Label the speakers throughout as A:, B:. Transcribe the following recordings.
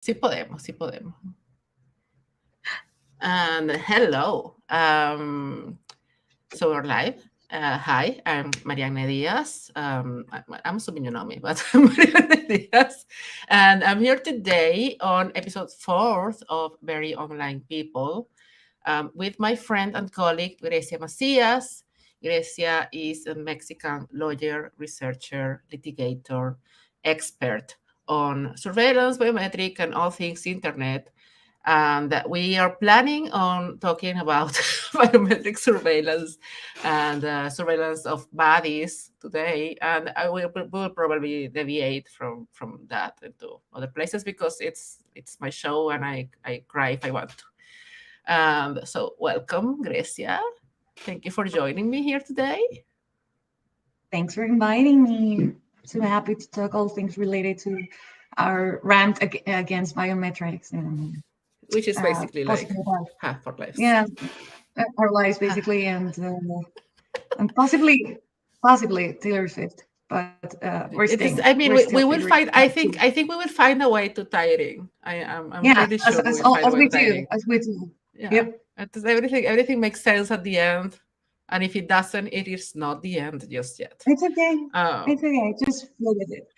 A: Sí podemos, sí podemos. And hello. So we're live. Hi, I'm Mariana Diaz. I'm assuming you know me, but I'm Mariana Diaz. And I'm here today on episode 4 of Very Online People with my friend and colleague, Grecia Macías. Grecia is a Mexican lawyer, researcher, litigator, expert on surveillance, biometric, and all things internet. And we are planning on talking about biometric surveillance and surveillance of bodies today. And I will probably deviate from that into other places because it's my show and I cry if I want to. So welcome, Grecia. Thank you for joining me here today.
B: Thanks for inviting me. So happy to talk all things related to our rant against biometrics and
A: Which is basically like
B: possible,
A: half our lives.
B: yeah, our lives basically, and possibly Taylor Swift. But we're
A: It is.
B: staying.
A: I
B: We're
A: mean,
B: still
A: we will
B: figuring
A: find.
B: it
A: I
B: out.
A: think. I think we will find a way to tie it in. I'm
B: Yeah,
A: pretty sure we
B: as
A: will find a
B: as
A: way
B: we
A: to tie it
B: do,
A: in.
B: as we do.
A: Yeah.
B: Yep,
A: Everything makes sense at the end, and if it doesn't, it is not the end just yet.
B: it's okay. It's
A: Um,
B: okay. Just flow with it.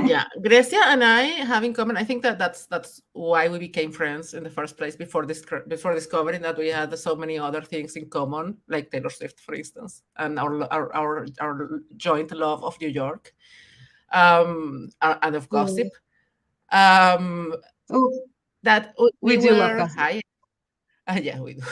A: yeah, Grecia and I have in common. I think that's why we became friends in the first place. Before discovering that we had so many other things in common, like Taylor Swift, for instance, and our joint love of New York, and of gossip.
B: Oh,
A: Um,
B: oh,
A: that we
B: we do love
A: were
B: gossip.
A: hi. Yeah, we do.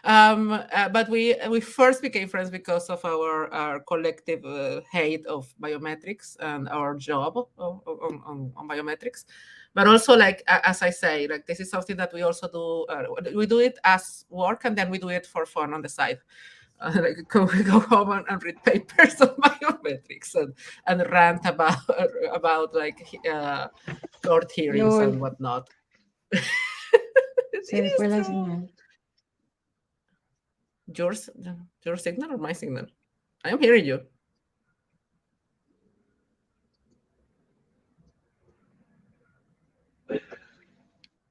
A: But we first became friends because of our collective hate of biometrics and our job on biometrics. But also, like as I say, like this is something that we also do. We do it as work, and then we do it for fun on the side. Like go home and read papers on biometrics and rant about like court hearings
B: Lol,
A: and whatnot. It
B: se fue
A: is
B: la
A: true.
B: señal.
A: Yours, your signal or my signal? I am hearing you.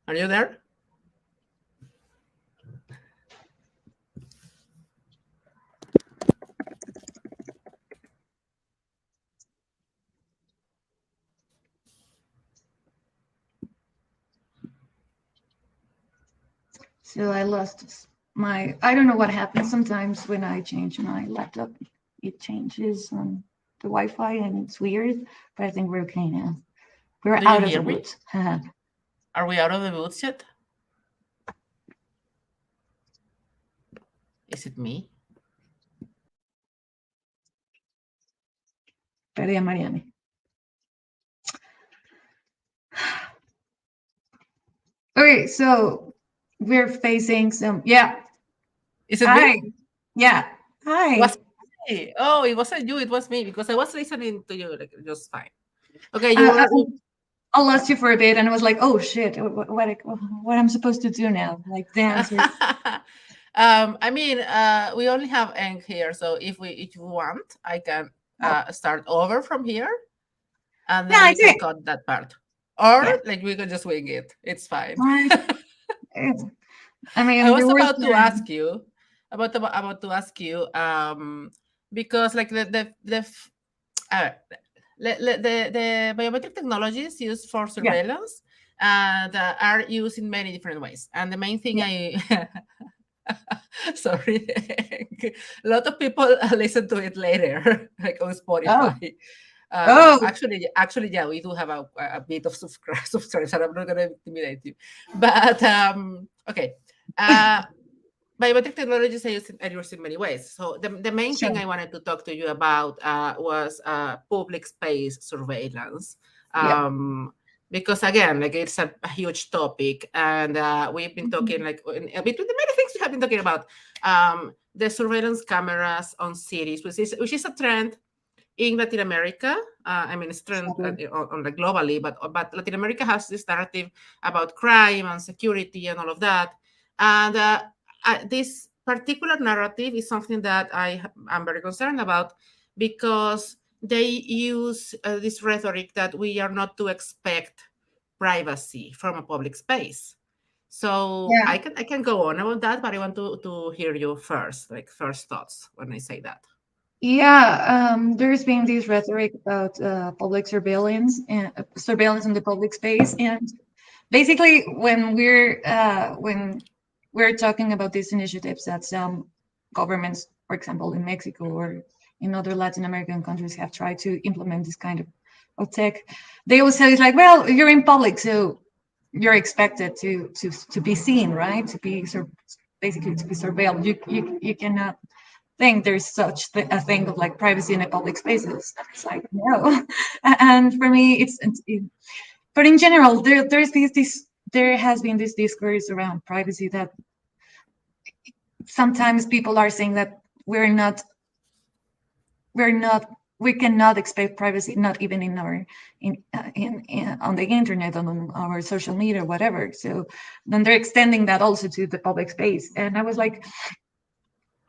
A: Are you there?
B: So I lost my, I don't know what happens sometimes when I change my laptop. It changes the Wi-Fi and it's weird, but I think we're okay now. We're
A: Do you
B: out of the
A: hear me?
B: woods.
A: Are we out of the woods yet? Is it me?
B: Perdí a Mariana. Okay, so we're facing some, yeah.
A: Is it me?
B: Hi. Yeah.
A: Was
B: Hi.
A: me? Oh, it wasn't you. It was me because I was listening to you like just fine. Okay, you
B: I,
A: were.
B: I lost you for a bit and I was like, oh shit, what I'm supposed to do now? Like dance or.
A: I mean, we only have Eng here, so if you want, I can
B: Oh,
A: start over from here, and
B: yeah,
A: then
B: I
A: you can
B: did.
A: cut that part, or
B: Yeah.
A: like we can just wing it. It's fine.
B: Fine. It's- I
A: I
B: mean, the
A: was
B: worst
A: about to
B: time.
A: ask you about to ask you because like uh, the biometric technologies used for
B: Yeah.
A: surveillance and are used in many different ways. And the main thing
B: Yeah.
A: I sorry, a lot of people listen to it later, like on
B: Oh.
A: Spotify.
B: Oh.
A: Actually, yeah, we do have a bit of subscribers, and I'm not gonna intimidate you. But okay. Uh, Biometric technologies are used in many ways. So the main
B: Sure.
A: thing I wanted to talk to you about was public space surveillance.
B: Yeah.
A: Because again, like it's a huge topic, and we've been talking
B: Mhm.
A: like between the many things we have been talking about, the surveillance cameras on cities, which is a trend in Latin America. I mean, it's trend
B: Sure.
A: on the globally, but Latin America has this narrative about crime and security and all of that, and this particular narrative is something that am very concerned about because they use this rhetoric that we are not to expect privacy from a public space. So
B: Yeah.
A: I can go on about that, but I want to hear you first, like first thoughts when I say that.
B: Yeah, there's been this rhetoric about public surveillance and surveillance in the public space, and basically, when we're talking about these initiatives that some governments, for example, in Mexico or in other Latin American countries, have tried to implement this kind of tech, they always say it's like, well, you're in public, so you're expected to be seen, right? To be basically to be surveilled. You cannot think there's such a thing of like privacy in the public spaces. It's like no, and for me, but in general, there has been this discourse around privacy that sometimes people are saying that we're not we're not we cannot expect privacy, not even in our in on the internet, on our social media, whatever. So then they're extending that also to the public space, and I was like,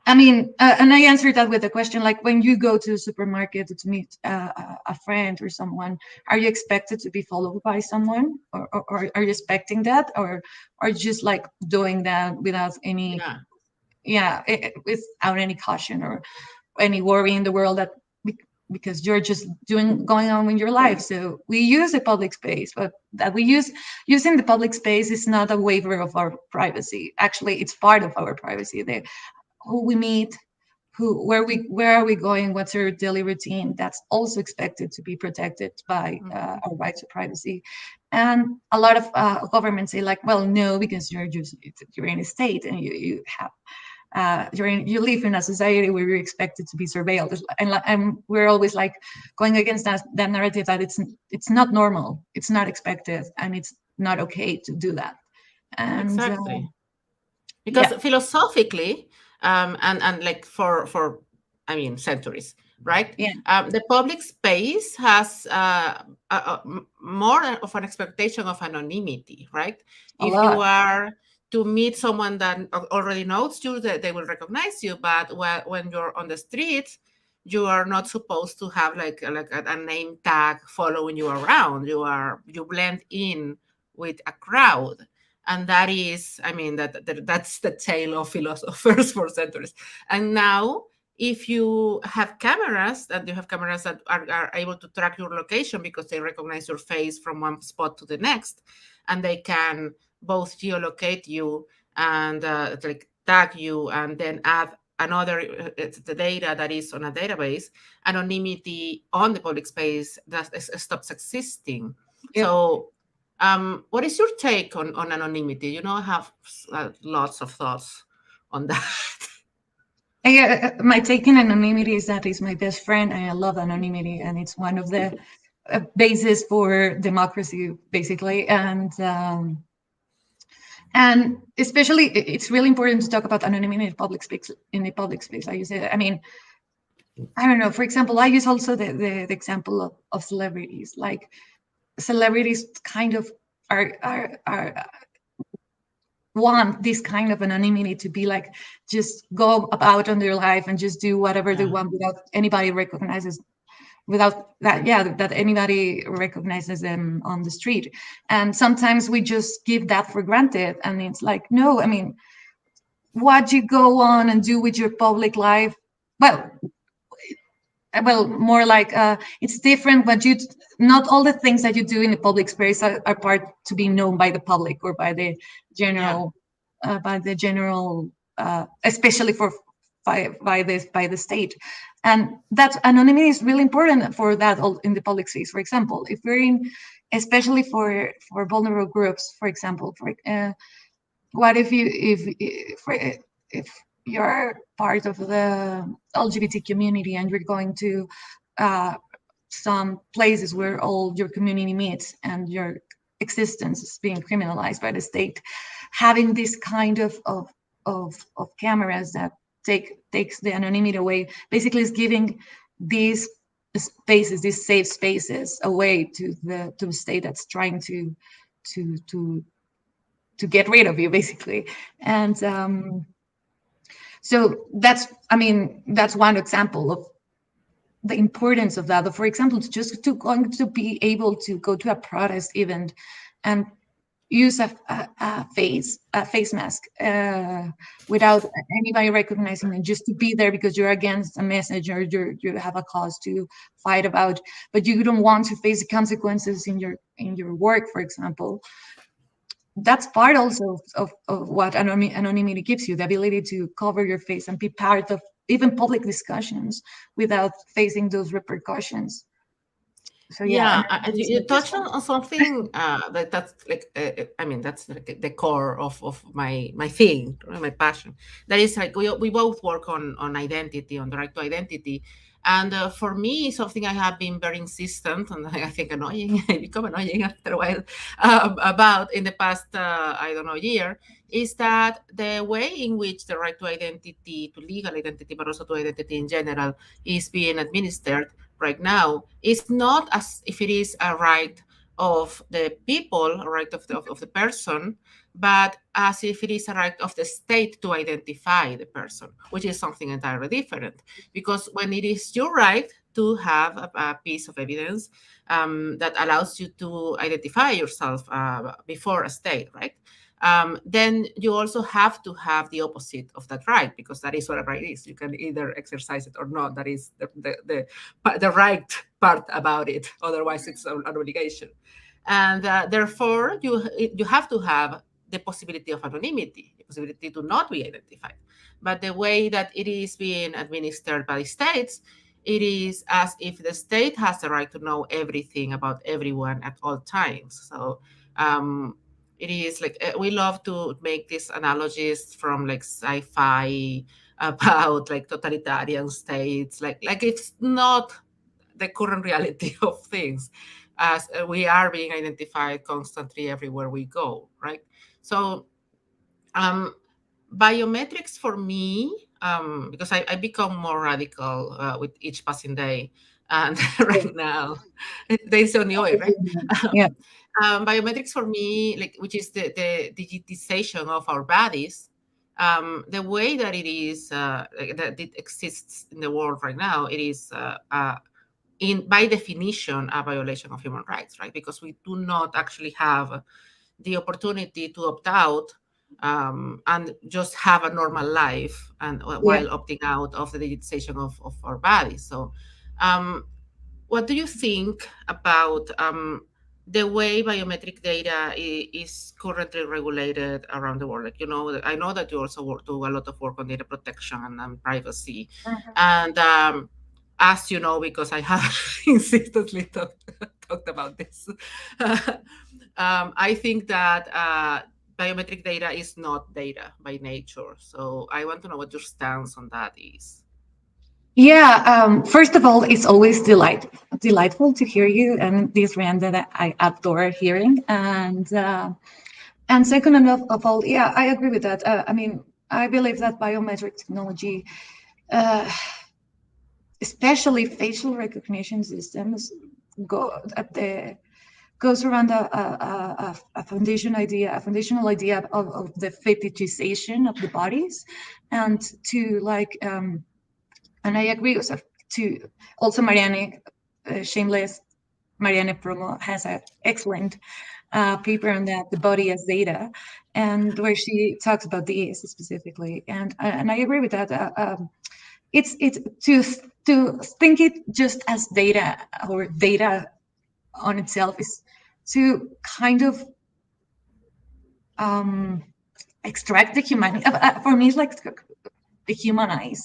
B: I mean, and I answered that with a question like, when you go to a supermarket to meet a friend or someone, are you expected to be followed by someone, or are you expecting that, or are you just like doing that without any,
A: Yeah,
B: yeah, without any caution or any worry in the world that because you're just going on with your life. So we use a public space, but that we using the public space is not a waiver of our privacy. Actually, it's part of our privacy. Who we meet, where are we going, what's our daily routine, that's also expected to be protected by
A: mhm,
B: our right to privacy. And a lot of governments say like, well, no, because you're in a state and you have you live in a society where you're expected to be surveilled, and we're always like going against that narrative that it's not normal, it's not expected, and it's not okay to do that. And
A: exactly. Because
B: yeah,
A: philosophically, and like for I mean centuries, right?
B: yeah,
A: The public space has more of an expectation of anonymity, right?
B: a
A: If you
B: lot.
A: are to meet someone that already knows you, that they will recognize you, but when you're on the street, you are not supposed to have like a name tag following you around. You blend in with a crowd, and that is, I mean, that's the tale of philosophers for centuries. And now if you have cameras, and you have cameras that are able to track your location because they recognize your face from one spot to the next, and they can both geolocate you and like tag you and then add another it's the data that is on a database, anonymity on the public space that stops existing.
B: Yep.
A: So what is your take on anonymity? You know, I have lots of thoughts on that.
B: My take in anonymity is that it's my best friend, and I love anonymity, and it's one of the basis for democracy, basically. And especially, it's really important to talk about anonymity in public space. In the public space, like you said, I mean, I don't know. For example, I use also the example of celebrities. Like celebrities, kind of are want this kind of anonymity to be like just go about on their life and just do whatever they
A: Yeah,
B: want without anybody recognizes, without that, yeah, that anybody recognizes them on the street. And sometimes we just give that for granted, and it's like, no, I mean, what you go on and do with your public life, well, more like it's different, but you not all the things that you do in the public space are part to be known by the public or by the
A: yeah,
B: general especially for by the state. And that anonymity is really important for that in the public space. For example, if we're in, especially for vulnerable groups, for example, for what if if you're part of the LGBT community and you're going to uh, some places where all your community meets and your existence is being criminalized by the state, having this kind of cameras that takes the anonymity away, basically is giving these spaces, these safe spaces, away to the state that's trying to to to get rid of you, basically. And so that's, I mean, that's one example of the importance of that. For example, to just to going to be able to go to a protest event and use a face mask without anybody recognizing it, just to be there because you're against a message or you have a cause to fight about, but you don't want to face the consequences in your work, for example. That's part also of what anonymity gives you, the ability to cover your face and be part of even public discussions without facing those repercussions. So yeah,
A: Yeah,
B: anonymity is
A: you
B: not
A: touched
B: useful.
A: on something that's like I mean that's like the core of my thing, right, my passion. That is like we both work on identity, on the right to identity, and for me something I have been very insistent and I think annoying. I become annoying after a while about in the past I don't know year is that the way in which the right to identity, to legal identity, but also to identity in general, is being administered right now is not as if it is a right of the people, a right of the person, but as if it is a right of the state to identify the person, which is something entirely different. Because when it is your right to have a piece of evidence that allows you to identify yourself before a state, right? Then you also have to have the opposite of that right, because that is what a right is. You can either exercise it or not. That is the right part about it. Otherwise, it's an obligation, and therefore you have to have the possibility of anonymity, the possibility to not be identified. But the way that it is being administered by states, it is as if the state has the right to know everything about everyone at all times. So it is like we love to make these analogies from like sci-fi about like totalitarian states, like it's not the current reality of things, as we are being identified constantly everywhere we go, right? So um, biometrics for me, because I become more radical with each passing day, and right now there's only oil, right?
B: Yeah,
A: Biometrics for me, like which is the digitization of our bodies, the way that it is that it exists in the world right now, it is in by definition a violation of human rights, right? Because we do not actually have the opportunity to opt out and just have a normal life and
B: yeah.
A: while opting out of the digitization of our bodies. So um, what do you think about the way biometric data is currently regulated around the world? Like, you know, I know that you also do a lot of work on data protection and privacy.
B: Mhm.
A: And as you know, because I have insistently talked about this, I think that biometric data is not data by nature. So I want to know what your stance on that is.
B: Yeah, first of all, it's always delightful to hear you and this rant that I adore hearing. And second of all, yeah, I agree with that. I mean, I believe that biometric technology, uh, especially facial recognition systems, go at the goes around a foundational idea of the fetishization of the bodies, and to like and I agree with to also Marianne, shameless Marianne Promo has an excellent paper on that, the body as data, and where she talks about this specifically, and I agree with that. It's to think it just as data or data on itself is to kind of um, extract the humanity. For me, it's like dehumanize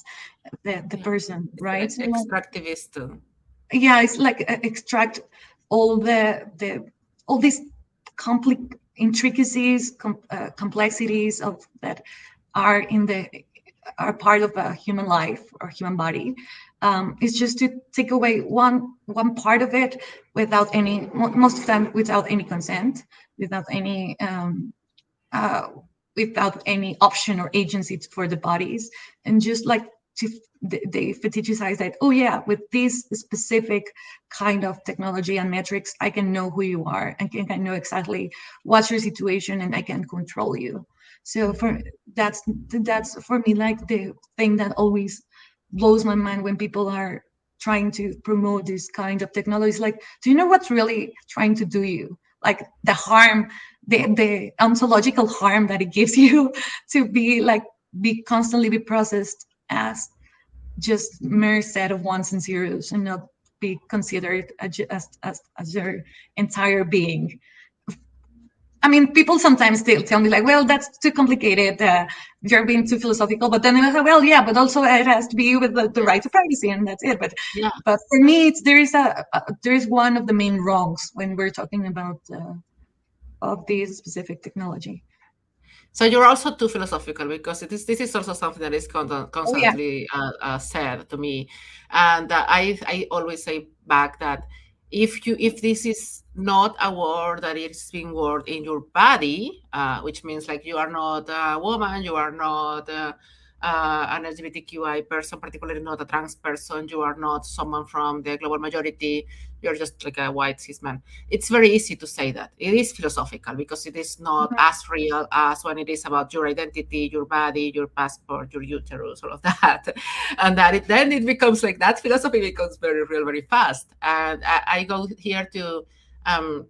B: the
A: Yeah,
B: person,
A: it's
B: right? So like,
A: extractivist.
B: yeah, it's like extract all the all these complex intricacies, complexities of that are in the are part of a human life or human body. It's just to take away one part of it without any most of the time without any consent, without any uh, without any option or agency for the bodies, and just like to they fetishize that, oh yeah, with this specific kind of technology and metrics I can know who you are and can know exactly what's your situation and I can control you. So for that's for me like the thing that always blows my mind when people are trying to promote this kind of technologies. Like, do you know what's really trying to do you? like the harm, the ontological harm that it gives you to be like be constantly be processed as just mere set of ones and zeros and not be considered as your entire being. I mean, people sometimes still tell me like, well, that's too complicated. You're being too philosophical. But then I say, well, yeah, but also it has to be with the right to
A: Yes.
B: privacy, and that's it.
A: Yeah.
B: But for me, there is one of the main wrongs when we're talking about of this specific technology.
A: So you're also too philosophical because this is also something that is
B: Oh yeah.
A: constantly said to me, and I always say back that if this is not a word that is being word in your body, which means like you are not a woman, you are not an LGBTQI person, particularly not a trans person, you are not someone from the global majority, you're just like a white cis man. It's very easy to say that. It is philosophical because it is not
B: Mhm.
A: as real as when it is about your identity, your body, your passport, your uterus, all of that. And then it becomes like that philosophy becomes very real very fast. And I go here to um,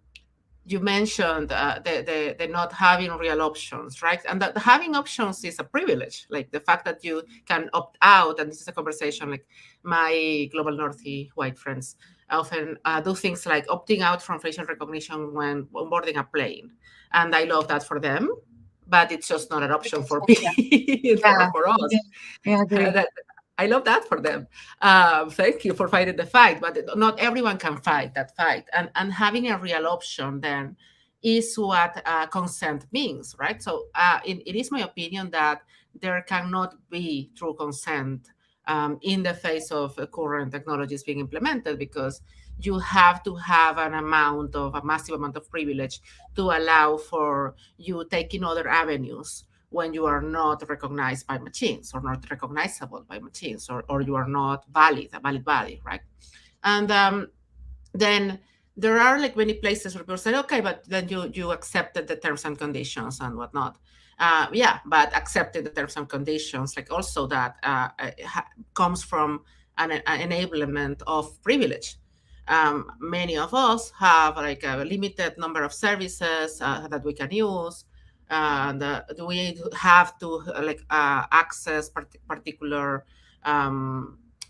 A: you mentioned the not having real options, right? And that having options is a privilege, like the fact that you can opt out. And this is a conversation like my global northy white friends often do things like opting out from facial recognition when boarding a plane. And I love that for them, but it's just not an option for
B: Yeah.
A: me
B: Yeah.
A: for us.
B: Yeah. Yeah, I agree.
A: That I love that for them. Thank you for fighting the fight, but not everyone can fight that fight. And having a real option then is what consent means, right? So it is my opinion that there cannot be true consent in the face of current technologies being implemented because you have to have a massive amount of privilege to allow for you taking other avenues when you are not recognized by machines or not recognizable by machines or you are not a valid body, right? And then there are like many places where people say, okay, but then you accepted the terms and conditions and whatnot. Yeah, but accepting the terms and conditions, like also that comes from an enablement of privilege. Many of us have like a limited number of services that we can use, and we have to access particular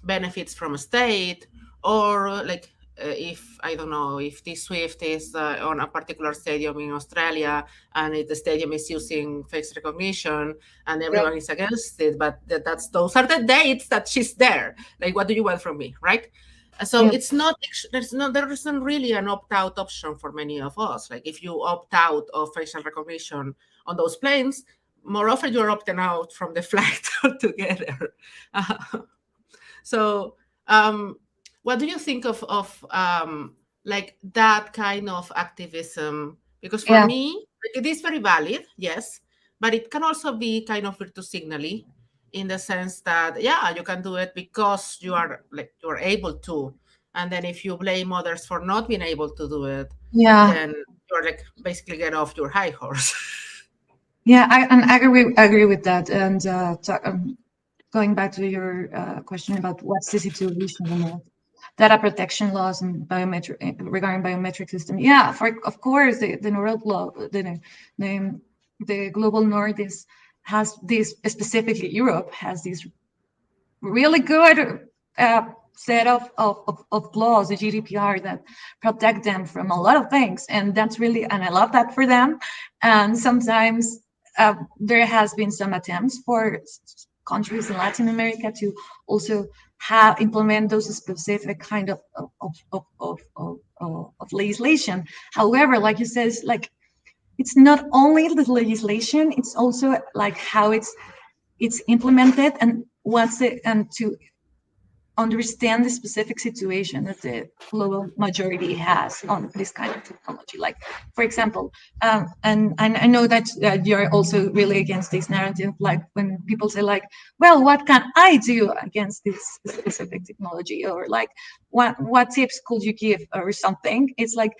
A: benefits from a state, or if I don't know if this Swift is on a particular stadium in Australia and the stadium is using face recognition and
B: Right.
A: everyone is against it, but those are the dates that she's there. Like, what do you want from me, right? So
B: Yeah.
A: it's not there isn't really an opt out option for many of us. Like if you opt out of facial recognition on those planes, more often you're opting out from the flight altogether. Uh, so, what do you think of like that kind of activism? Because for
B: Yeah.
A: me, like, it is very valid, yes, but it can also be kind of virtue signally in the sense that yeah, you can do it because you're able to, and then if you blame others for not being able to do it,
B: Yeah.
A: then you're like basically get off your high horse.
B: Yeah. I agree with that. And going back to your question about what's the situation about data protection laws and biometric regarding biometric system. Yeah, for of course the North law, the the global North has this, specifically Europe has this really good set of laws, the GDPR, that protect them from a lot of things, and that's really, and I love that for them. And sometimes there has been some attempts for countries in Latin America to also have implement those specific kind of legislation. However, like you said, it's not only the legislation; it's also like how it's implemented and what's it, and to understand the specific situation that the global majority has on this kind of technology. Like, for example, and I know that you're also really against this narrative, like when people say like, well, what can I do against this specific technology? Or like, what tips could you give or something? It's like,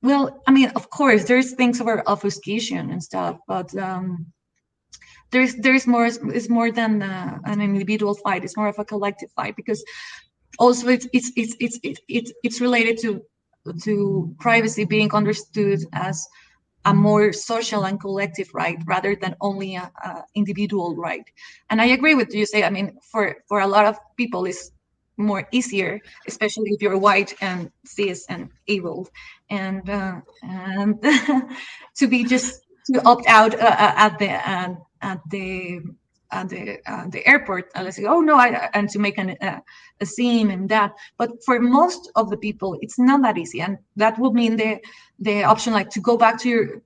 B: well, I mean, of course, there's things about obfuscation and stuff, but there's more, it's more than an individual fight. It's more of a collective fight, because also it's related to privacy being understood as a more social and collective right rather than only a individual right. And I agree with you say, I mean, for a lot of people it's more easier, especially if you're white and cis and able, and to be just to opt out at the airport, and let's say, oh no, and to make a scene and that. But for most of the people, it's not that easy, and that would mean the option like to go back to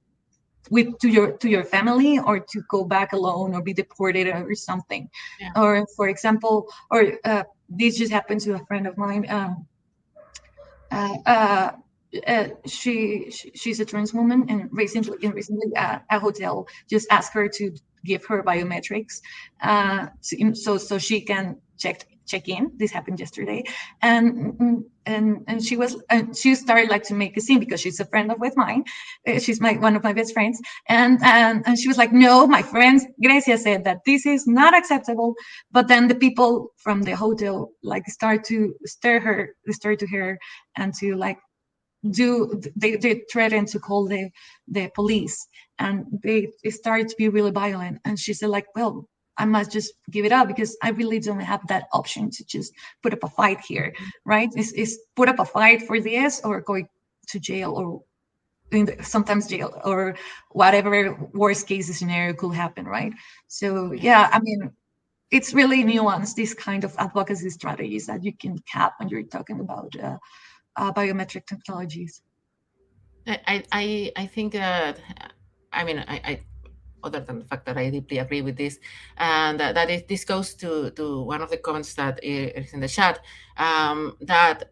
B: your family, or to go back alone, or be deported or something.
A: Yeah.
B: Or for example, or this just happened to a friend of mine. Uh, uh, she's a trans woman, and recently a hotel just asked her to give her biometrics, so she can check in. This happened yesterday, and she started like to make a scene because she's a friend of with mine. She's one of my best friends, and she was like, no, my friend Grecia said that this is not acceptable. But then the people from the hotel like start to stir to her, and to like they threaten to call the police, and they started to be really violent. And she said like, well, I must just give it up because I really don't have that option to just put up a fight here, right? Is put up a fight for this, or going to jail, or sometimes jail, or whatever worst case scenario could happen, right? So
A: Yeah.
B: yeah, I mean, it's really nuanced, this kind of advocacy strategies that you can have when you're talking about biometric technologies.
A: I think that, I mean, other than the fact that I deeply agree with this, and this goes to one of the comments that is in the chat, that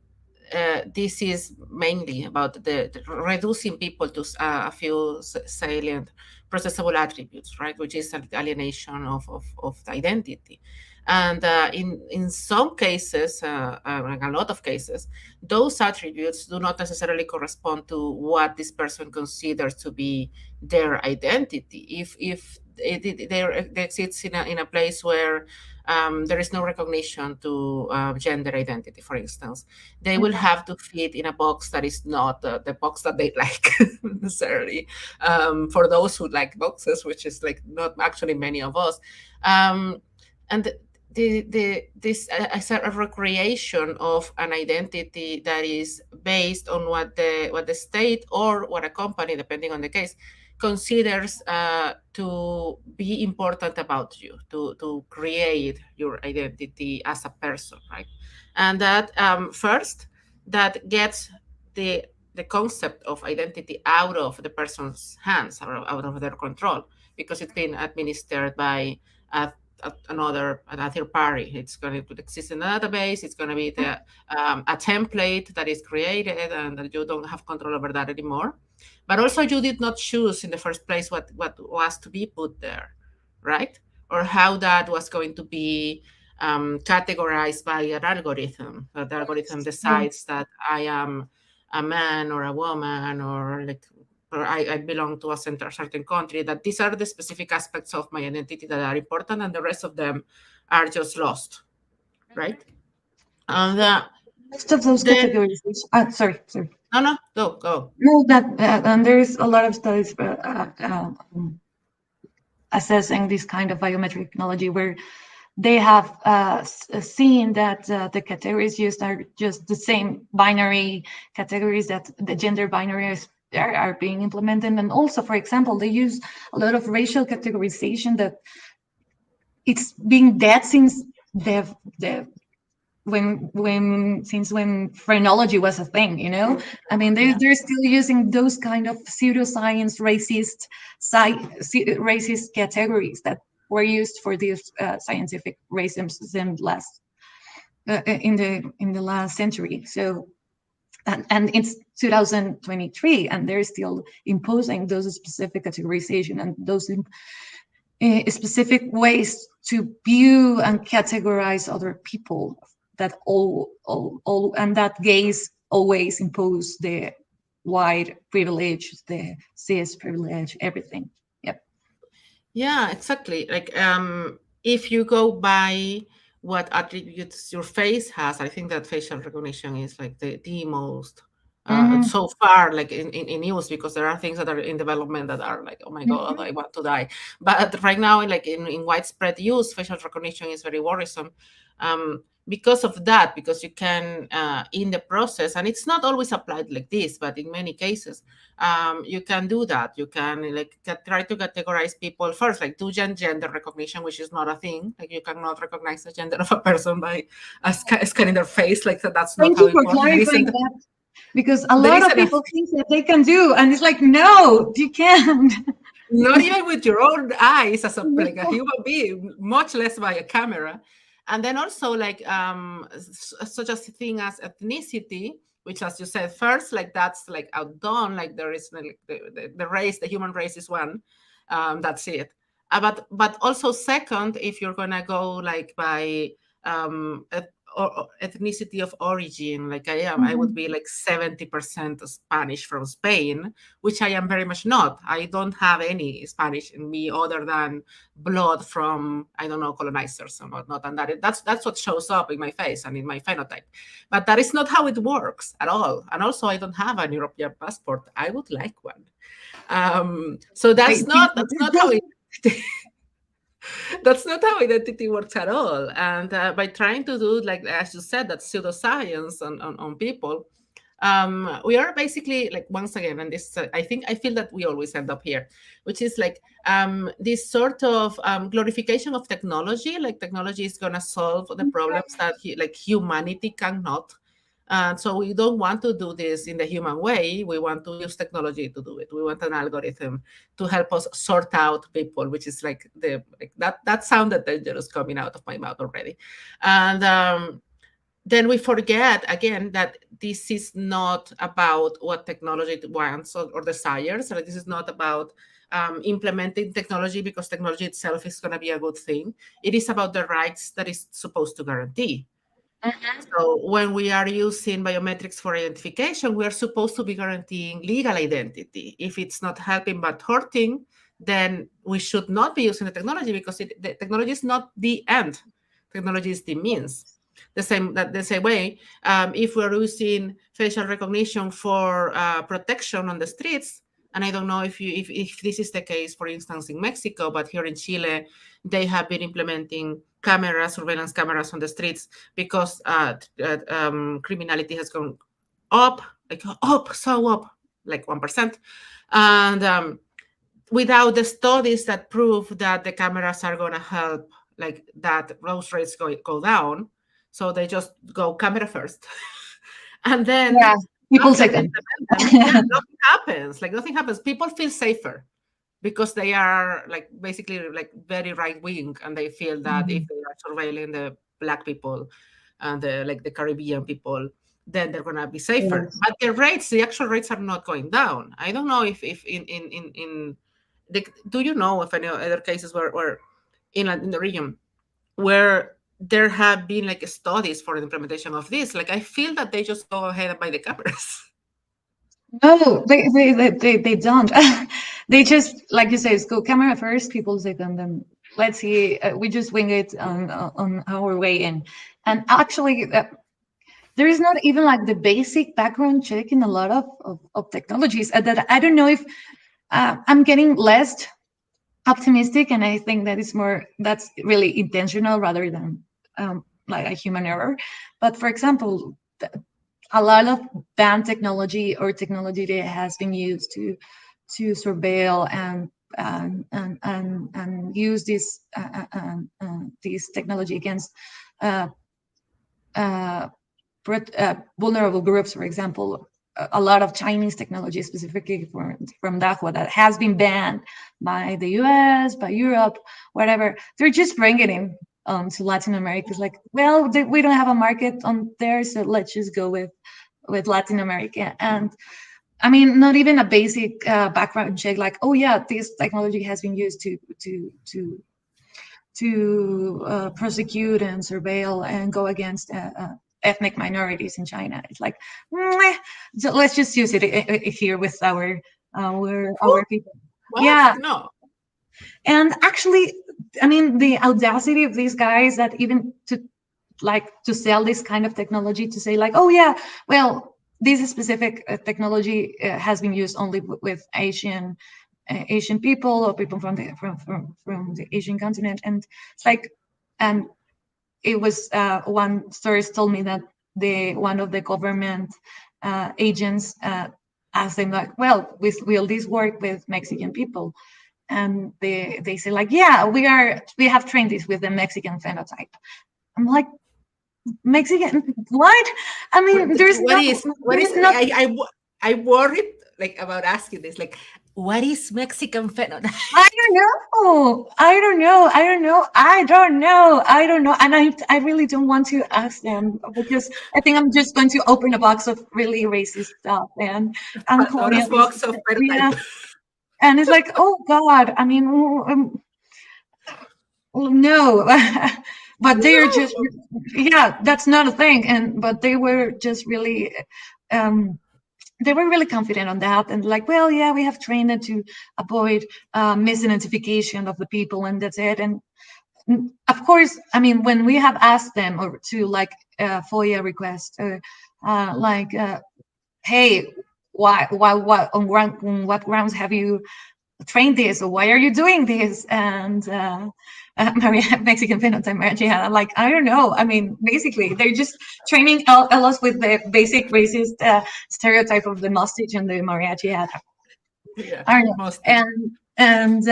A: this is mainly about the reducing people to a few salient processable attributes, right? Which is an alienation of the identity. And in some cases, in a lot of cases, those attributes do not necessarily correspond to what this person considers to be their identity. If they exists in a place where there is no recognition to gender identity, for instance, they will
B: Mhm.
A: have to fit in a box that is not the box that they like necessarily. For those who like boxes, which is like not actually many of us, and this as a recreation of an identity that is based on what the state or what a company, depending on the case, considers to be important about you, to create your identity as a person, right? And that first, that gets the concept of identity out of the person's hands, or out of their control, because it's been administered by a, a third party. It's going to exist in a database. It's going to be a template that is created, and that you don't have control over that anymore. But also, you did not choose in the first place what was to be put there, right? Or how that was going to be categorized by an algorithm. The algorithm
B: Yeah.
A: decides that I am a man or a woman, or like, or I belong to a certain country, that these are the specific aspects of my identity that are important, and the rest of them are just lost, right? And
B: Most of those
A: then,
B: categories, sorry.
A: no, no, go.
B: No, that and there's a lot of studies assessing this kind of biometric technology where they have seen that the categories used are just the same binary categories that the gender binaries are being implemented. And also, for example, they use a lot of racial categorization that it's being dead since the when phrenology was a thing, you know. I mean,
A: Yeah.
B: they're still using those kind of pseudoscience racist categories that were used for this scientific racism last in the last century. So and it's 2023, and they're still imposing those specific categorization and those specific ways to view and categorize other people, that all and that gays always impose the white privilege, the cis privilege, everything. Yep.
A: Yeah, exactly. Like, if you go by what attributes your face has, I think that facial recognition is like the most
B: Mhm.
A: so far, like in use, because there are things that are in development that are like, oh my god,
B: Mhm.
A: I want to die. But right now, like in widespread use, facial recognition is very worrisome, because of that, because you can, in the process, and it's not always applied like this, but in many cases, you can do that. You can like try to categorize people first, like do gender recognition, which is not a thing. Like you cannot recognize the gender of a person by scanning their face. Like that's not
B: Thank
A: how
B: you
A: it
B: for
A: works. There
B: clarifying
A: isn't
B: that, because a
A: there
B: lot of
A: isn't a
B: people think that they can do, and it's like, no, you can't.
A: not even with your own eyes as a like a human being, much less by a camera. And then also like such a thing as ethnicity, which, as you said first, like that's like outdone. Like there is like the race, the human race is one, that's it. But also second, if you're gonna go like by ethnicity of origin, like I would
B: Mhm.
A: be like 70% Spanish from Spain, which I am very much not. I don't have any Spanish in me other than blood from, I don't know, colonizers or whatnot. And that's what shows up in my face and in my phenotype. But that is not how it works at all. And also, I don't have an European passport. I would like one. So
B: Wait,
A: that's not how it that's not how identity works at all. And by trying to do, like as you said, that pseudoscience on people, we are basically like, once again, and this I feel that we always end up here, which is like this sort of glorification of technology. Like technology is going to solve the problems that like humanity cannot. So we don't want to do this in the human way. We want to use technology to do it. We want an algorithm to help us sort out people, which is like the like that sounded dangerous coming out of my mouth already. And then we forget again that this is not about what technology wants or desires. So this is not about implementing technology because technology itself is going to be a good thing. It is about the rights that it's supposed to guarantee.
B: Mhm.
A: So when we are using biometrics for identification, we are supposed to be guaranteeing legal identity. If it's not helping but hurting, then we should not be using the technology, because the technology is not the end. Technology is the means. The same way, if we're using facial recognition for protection on the streets, and I don't know if this is the case, for instance, in Mexico, but here in Chile, they have been implementing surveillance cameras on the streets because criminality has gone up, like so up, like 1%. And without the studies that prove that the cameras are going to help, like that those rates go down. So they just go camera first. And then
B: Yeah, people
A: after they
B: second.
A: implement them, yeah, nothing happens. Like nothing happens. People feel safer because they are like basically like very right wing, and they feel that if
B: Mhm.
A: they are surveilling the black people and the Caribbean people, then they're gonna be safer.
B: Yes.
A: But the actual rates are not going down. I don't know if in do you know of any other cases where in the region where there have been like studies for the implementation of this? Like I feel that they just go ahead and buy the cameras.
B: No, they don't. They just, like you say, it's go camera first, people second, then let's see. We just wing it on our way in. And actually, there is not even like the basic background check in a lot of technologies, that I don't know if I'm getting less optimistic, and I think that it's more, that's really intentional rather than like a human error. But for example, a lot of banned technology, or technology that has been used to surveil and use this technology against uh, uh, vulnerable groups, for example. A lot of Chinese technology, specifically from Dahua, that has been banned by the US, by Europe, whatever. They're just bringing it in to Latin America. It's like, well, we don't have a market on there, so let's just go with Latin America. And I mean, not even a basic background check, like, oh yeah, this technology has been used to prosecute and surveil and go against ethnic minorities in China. It's like, "Mwah." So let's just use it here with our people.
A: What?
B: Yeah,
A: No.
B: and actually, I mean, the audacity of these guys, that even to sell this kind of technology, to say like, oh yeah, well, this specific technology has been used only with Asian people or people from the Asian continent, and it's like, and it was one source told me that the one of the government agents asked them like, well, will this work with Mexican people? And they say like, yeah, we have trained this with the Mexican phenotype. I'm like, Mexican what? I mean,
A: What is
B: there's not.
A: I worried like about asking this, like, what is Mexican phenotype?
B: I don't know. I don't know. I don't know. I don't know. I don't know. And I really don't want to ask them because I think I'm just going to open a box of really racist stuff and
A: Pandora's
B: colonialism.
A: box of
B: Yeah.
A: phenotype.
B: And it's like, oh God. I mean, no. But they're just,
A: No.
B: yeah, that's not a thing. And but they were just really um they were really confident on that and like, well, yeah, we have trained it to avoid misidentification of the people and that's it. And of course, I mean, when we have asked them or to like FOIA request or like, hey, on what grounds have you trained this, or why are you doing this? And Maria, Mexican phenotype, Maria, like, I don't know. I mean, basically, they're just training us with the basic racist stereotype of the mustache and the mariachi hat.
A: Yeah,
B: I don't know.
A: mostly.
B: And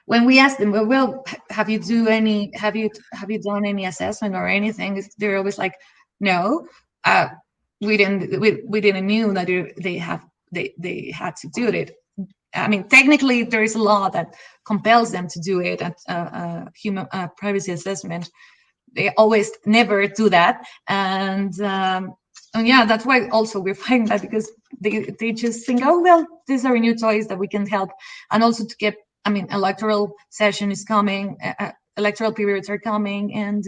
B: when we ask them, well, have you done any assessment or anything? They're always like, no, uh, we didn't knew that they had to do it. I mean, technically, there is a law that compels them to do it at human privacy assessment. They always never do that, and yeah, that's why also we're fighting that because they just think, oh well, these are new toys that we can help, and also to get. I mean, electoral session is coming, electoral periods are coming, and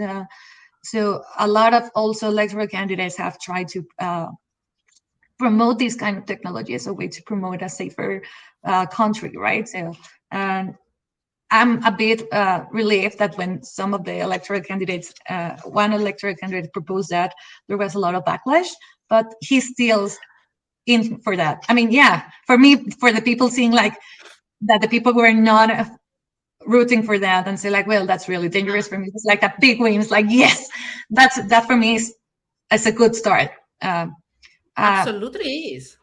B: so a lot of also electoral candidates have tried to promote this kind of technology as a way to promote a safer country, right? So um, I'm a bit relieved that when some of the electoral candidates, one electoral candidate proposed that, there was a lot of backlash, but he's still in for that. I mean, yeah, for me, for the people seeing like that the people were not rooting for that and say like, well, that's really dangerous for me. It's like a big win. It's like, yes, that for me is a good start. Uh,
A: Absolutely is.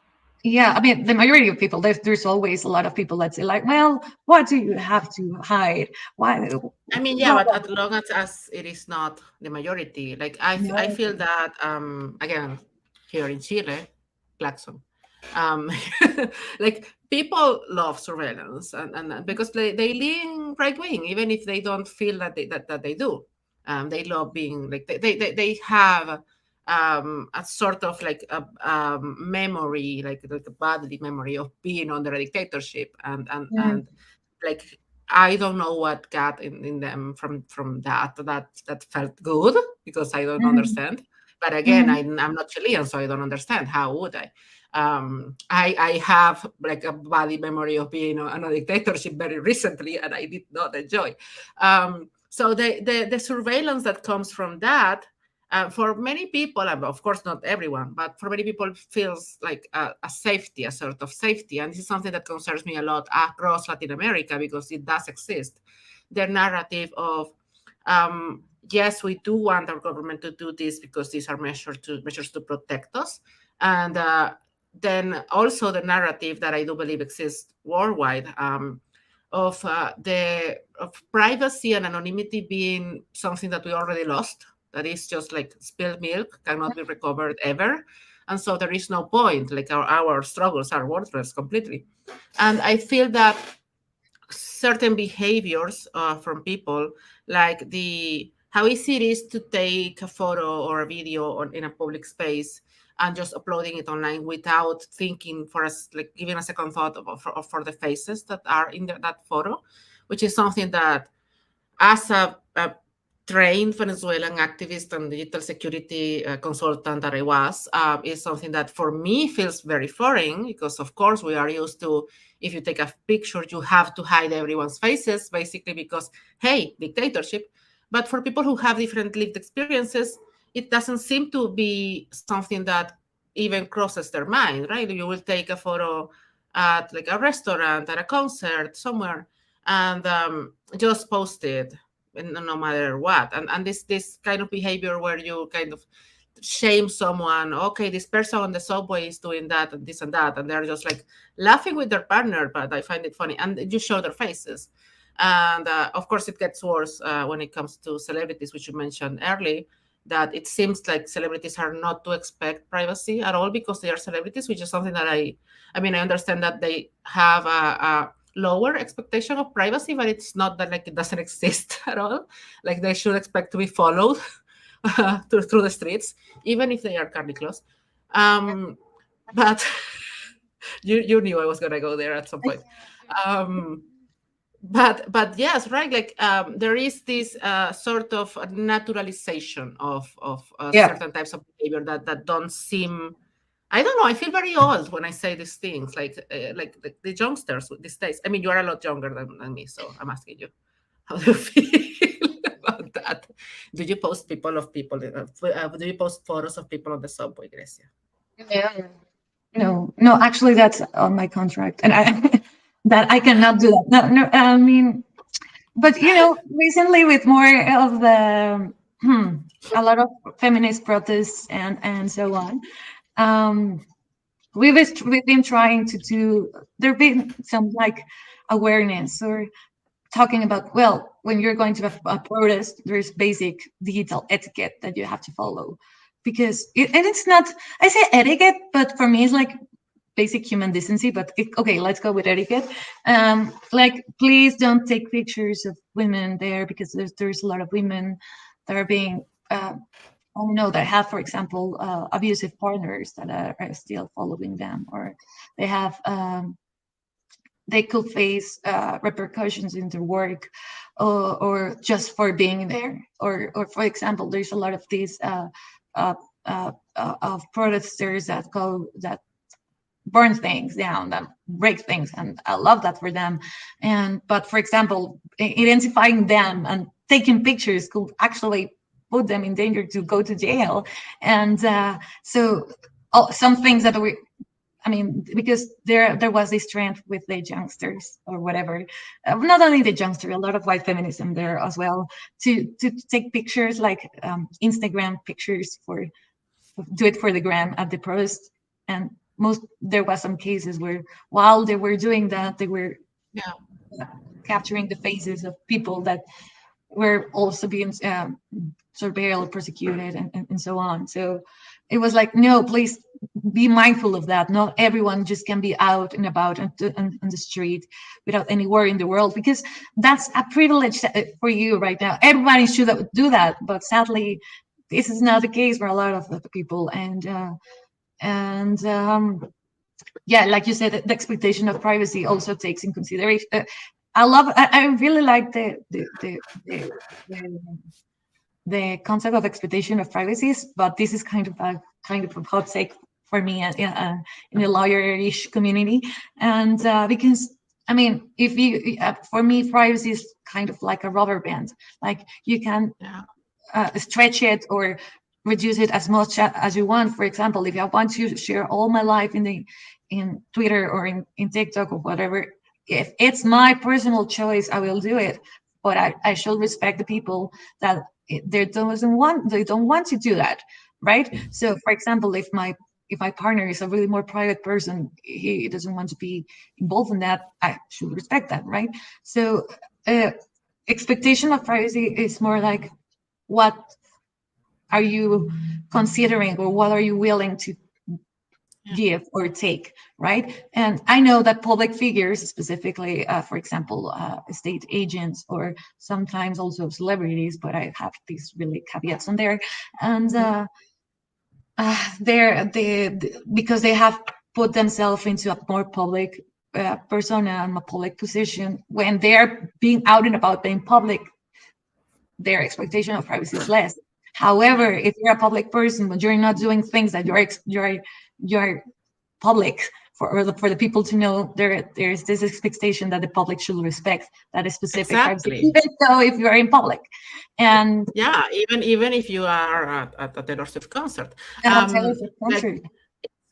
B: yeah, I mean, the majority of people, there's always a lot of people that say like, well, what do you have to hide? Why?
A: I mean, yeah,
B: Blah,
A: but
B: blah,
A: as long as it is not the majority, like I
B: blah.
A: feel that again here in Chile, Claxon, um, like people love surveillance and because they lean right wing, even if they don't feel that that they do. They love being like they have a sort of like a memory, like a badly memory of being under a dictatorship
B: Yeah.
A: and like I don't know what got in them from that felt good because I don't
B: Mhm.
A: understand. But again,
B: Mhm.
A: I'm not Chilean, so I don't understand. How would I? I have like a body memory of being on a dictatorship very recently, and I did not enjoy. So the surveillance that comes from that for many people, and of course not everyone, but for many people, feels like a safety, a sort of safety. And this is something that concerns me a lot across Latin America because it does exist. The narrative of, yes, we do want our government to do this because these are measures to protect us. And then also the narrative that I do believe exists worldwide of privacy and anonymity being something that we already lost, that is just like spilled milk, cannot be recovered ever. And so there is no point, like our struggles are worthless completely. And I feel that certain behaviors from people, like the how easy it is to take a photo or a video in a public space and just uploading it online without thinking for us, like giving a second thought for the faces that are in that photo, which is something that as a trained Venezuelan activist and digital security consultant that I was, is something that for me feels very foreign because, of course, we are used to if you take a picture, you have to hide everyone's faces, basically because, hey, dictatorship. But for people who have different lived experiences, it doesn't seem to be something that even crosses their mind, right? You will take a photo at like a restaurant, at a concert, somewhere, and just post it, no matter what. And this kind of behavior where you kind of shame someone. Okay, this person on the subway is doing that and this and that, and they're just like laughing with their partner, but I find it funny, and you show their faces. And of course, it gets worse when it comes to celebrities, which you mentioned early, that it seems like celebrities are not to expect privacy at all because they are celebrities, which is something that I mean, I understand that they have a lower expectation of privacy, but it's not that like it doesn't exist at all. Like they should expect to be followed through the streets, even if they are carny close. But you knew I was gonna go there at some point. Um, but yes, right, like there is this sort of naturalization of
B: Yeah.
A: certain types of behavior that don't seem, I don't know, I feel very old when I say these things, like the youngsters these days. I mean, you are a lot younger than me, so I'm asking you, how do you feel about that? Do you post do you post photos of people on the subway, Grecia?
B: Yeah. No, no, actually, that's on my contract, and I that I cannot do that. No, no, I mean, but recently with more of the a lot of feminist protests and so on, um, we've been trying to do. There've been some like awareness or talking about, well, when you're going to a protest, there's basic digital etiquette that you have to follow, because and it's not, I say etiquette, but for me it's like basic human decency. But okay, let's go with etiquette. Like, please don't take pictures of women there, because there's a lot of women that are being I know that have, for example, abusive partners that are still following them, or they have they could face repercussions in their work, or just for being there. Or for example, there's a lot of these uh, of protesters that burn things down, that break things, and I love that for them. But for example, identifying them and taking pictures could actually put them in danger to go to jail. And so some things that we, I mean, because there was this trend with the youngsters or whatever, not only the youngster, a lot of white feminism there as well, to take pictures, like Instagram pictures, for do it for the gram at the protest. And there was some cases where while they were doing that, they were
A: Yeah.
B: capturing the faces of people that were also being surveilled, persecuted, and so on. So it was like, no, please be mindful of that. Not everyone just can be out and about on the street without any worry in the world, because that's a privilege for you right now. Everybody should do that, but sadly, this is not the case for a lot of the people. And yeah, like you said, the expectation of privacy also takes in consideration. I really like the concept of expectation of privacies, but this is kind of a hot take for me in the lawyerish community. And because, I mean, if you for me, privacy is kind of like a rubber band. Like, you can
A: Yeah.
B: stretch it or reduce it as much as you want. For example, if I want to share all my life in Twitter or in TikTok or whatever, if it's my personal choice, I will do it. But I should respect the people that they don't want to do that, right? So, for example, if my partner is a really more private person, he doesn't want to be involved in that, I should respect that, right? So, uh, expectation of privacy is more like, what are you considering, or what are you willing to
A: Yeah.
B: give or take, right? And I know that public figures, specifically, for example, state agents, or sometimes also celebrities, but I have these really caveats on there, and because they have put themselves into a more public persona and a public position, when they're being out and about, being public, their expectation of privacy is less. However,
A: Yeah.
B: if you're a public person but you're not doing things that you're public for the people to know there's this expectation that the public should respect that specific privacy,
A: Exactly.
B: even though if you are in public. And
A: Yeah, even if you are at a Taylor Swift concert,
B: Taylor Swift
A: like
B: concert.